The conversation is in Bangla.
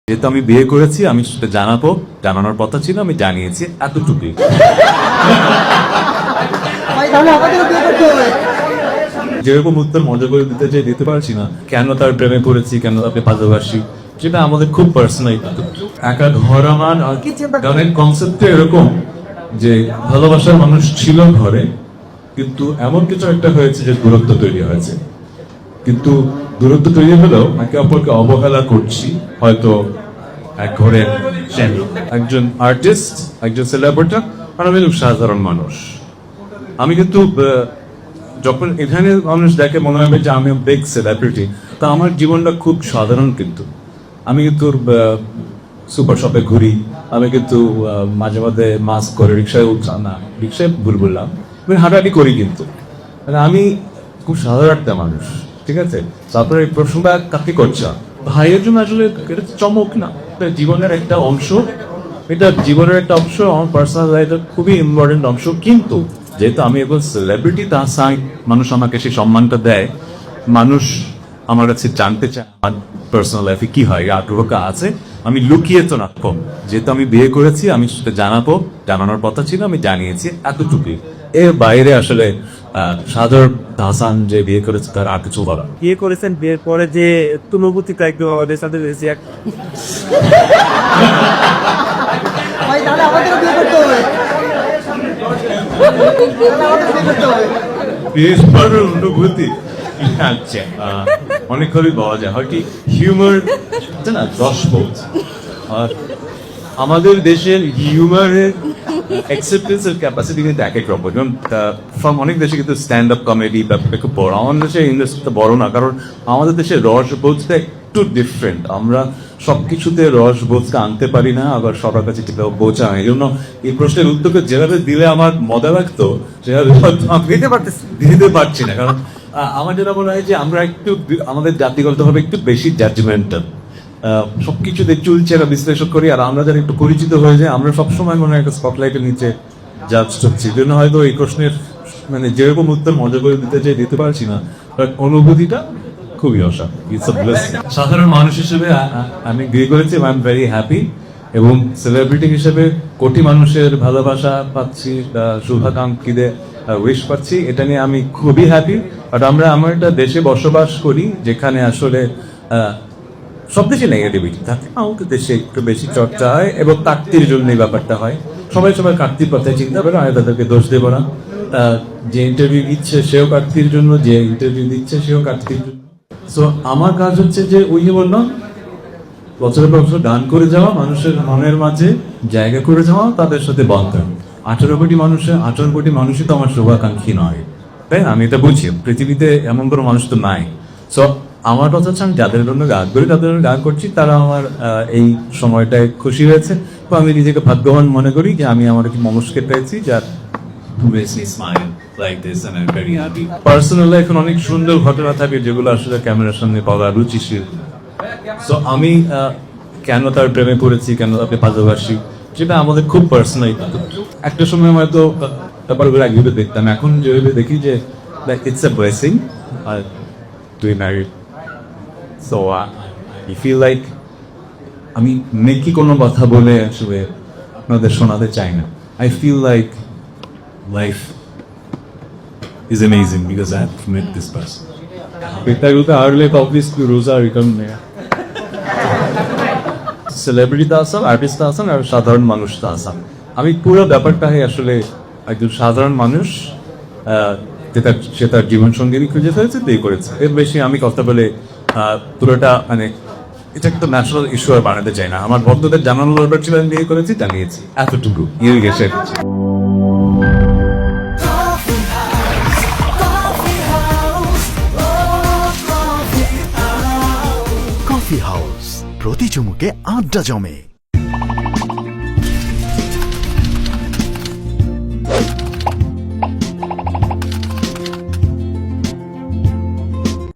যেহেতু আমি বিয়ে করেছি আমি সেটা জানানোর কথা ছিল, আমি জানিয়েছি এতটুকুই। যেরকম উত্তর মজা করে দিতে চাই দিতে পারছি না। কেন তার প্রেমে পড়েছি, কেন তাকে ভালোবাসি, যেটা আমাদের খুব পার্সোনাল। একা ঘর আমার গানের কনসেপ্টে এরকম যে ভালোবাসার মানুষ ছিল ঘরে, কিন্তু এমন কিছু একটা হয়েছে যে দূরত্ব তৈরি হয়েছে। কিন্তু দূরত্ব তৈরি হলেও একে অপরকে অবহেলা করছি। হয়তো এক ঘরের একজন আর্টিস্ট, একজন সেলিব্রিটি, আর আমি সাধারণ মানুষ। আমি কিন্তু যখন এখানে মানুষ দেখে মনে হবে যে আমি বিগ সেলিব্রিটি, তা আমার জীবনটা খুব সাধারণ। কিন্তু আমি কিন্তু সুপার শপে ঘুরি, আমি কিন্তু মাঝে মাঝে মাস্ক করে রিক্সায় উঠলাম, না রিক্সায় ভুল বললাম, আমি হাঁটাহাঁটি করি। কিন্তু মানে আমি খুব সাধারণ একটা মানুষ, ঠিক আছে? তারপরে এই প্রশ্নটা কাকে করছে ভাইয়ের জন্য, আসলে এটা চমক না, এটা জীবনের একটা অংশ। এটা জীবনের একটা অংশ, আমার পার্সোনাল লাইফের খুবই ইম্পর্টেন্ট অংশ। কিন্তু যেহেতু আমি এখন সেলিব্রিটি, তা চাই মানুষ আমাকে সেই সম্মানটা দেয়, মানুষ আমার কাছে জানতে চায় আমার পার্সোনাল লাইফে কি হয়, আগ্রহটা আছে। আমি লুকিয়ে তো না কম, যেহেতু আমি বিয়ে করেছি আমি সেটা জানানোর কথা ছিল, আমি জানিয়েছি এতটুকুই। এর বাইরে আসলে সাদর হাসান যে বিয়ে করেছে তার আর কিছু বলা। বিয়ে করেছেন, বিয়ের পরে যে অনুভূতিটা একটু আমাদের সাথে রয়েছে বিয়ের পরের অনুভূতি আচ্ছা অনেকভাবেই পাওয়া যায়। হয় কি হিউমার না, রসবোধ। আর আমাদের দেশের হিউমারের অ্যাকসেপ্টেন্সের ক্যাপাসিটি কিন্তু এক এক রকম। যেমন অনেক দেশে কিন্তু স্ট্যান্ড আপ কমেডি ব্যাপারটা খুব বড়, আমাদের দেশে ইন্ডাস্ট্রিটা বড় না, কারণ আমাদের দেশের রসবোধটা একটু ডিফারেন্ট। আমরা সবকিছুতে রসবোধটা আনতে পারি না, আবার সবার কাছে বোঝা হয়। এই জন্য এই প্রশ্নের উত্তরকে যেভাবে দিলে আমার মজা লাগতো সেভাবে দিতে পারছি না। কারণ আমার যেটা মনে হয় যে আমরা একটু আমাদের জাতিগতভাবে একটু বেশি জাজমেন্টাল, সবকিছুতে চুলচেরা বিশ্লেষণ করি। আর আমরা যারা একটু পরিচিত হয়ে যায়, আমরা সবসময় মনে হয় একটা স্পটলাইটের নিচে জাজ হচ্ছি। এই জন্য হয়তো এই প্রশ্নের মানে যেরকম উত্তর মজা করে দিতে চাই দিতে পারছি না, অনুভূতিটা খুবই সাধারণ মানুষ হিসেবে আমি বিয়ে করেছি, আই এম ভেরি হ্যাপি। এবং সেলিব্রিটি হিসেবে কোটি মানুষের ভালোবাসা পাচ্ছি, শুভাকাঙ্ক্ষীদের উইশ পাচ্ছি, এটা নিয়ে আমি খুবই হ্যাপি। বাট আমার একটা দেশে বসবাস করি যেখানে আসলে সব দেশে নেগেটিভিটি থাকে, আমাদের দেশে একটু বেশি চর্চা হয় এবং কাটতির জন্য এই ব্যাপারটা হয়। সবাই কাটতির কথায় চিন্তা করে, আমি তাদেরকে দোষ দেবো না। যে ইন্টারভিউ দিচ্ছে সেও কাটতির জন্য, যে ইন্টারভিউ দিচ্ছে সেও কাটতির জন্য। সো আমার কাজ হচ্ছে যে ওই যে বললাম, বছরের বছর গান করে যাওয়া, মানুষের মনের মাঝে জায়গা করে যাওয়া, তাদের সাথে বন্ধন। 18 কোটি মানুষই তো আমার শুভাকাঙ্ক্ষী নয়, তাই আমি এটা বুঝি। পৃথিবীতে এমন কোনো মানুষ তো নাই। সো আমার কথা হচ্ছে আমি যাদের জন্য গান করি, তাদের জন্য গান করছি, তারা আমার এই সময়টায় খুশি হয়েছে। তো আমি নিজেকে ভাগ্যবান মনে করি যে আমি আমার একটি মানুষকে পেয়েছি যার পার্সোনাল লাইফে অনেক সুন্দর ঘটনা থাকে যেগুলো আসলে ক্যামেরার সামনে পাওয়া রুচিশীল। সো আমি কেন তার প্রেমে পড়েছি, কেন তাকে ভালোবাসি, যেটা আমাদের খুব পার্সোনাল। একটা সময় হয়তো ব্যাপারগুলো একভাবে দেখতাম, এখন যেভাবে দেখি যে it's a blessing to be married. So I feel like আমি মেকি কোনো কথা বলে আসলে আপনাদের শোনাতে চাই না। I feel like life is amazing because I have met this person. Celebrity Assam, artist Assam, আর সাধারণ মানুষ আসাম। আমি পুরো ব্যাপারটাই আসলে একজন সাধারণ মানুষ, সে তার জীবন সঙ্গী খুঁজে ফেলেছে, তাই করেছে। এর বেশি আমি কথা বলে পুরোটা মানে এটা একটা ন্যাশনাল ইস্যু আর বানাতে চাই না। আমার ভক্তদের জানানো দরকার ছিল, আমি বিয়ে করেছি, জানিয়েছি এতটুকু। ইয়ে কফি হাউস, প্রতি চুমুকে আড্ডা জমে।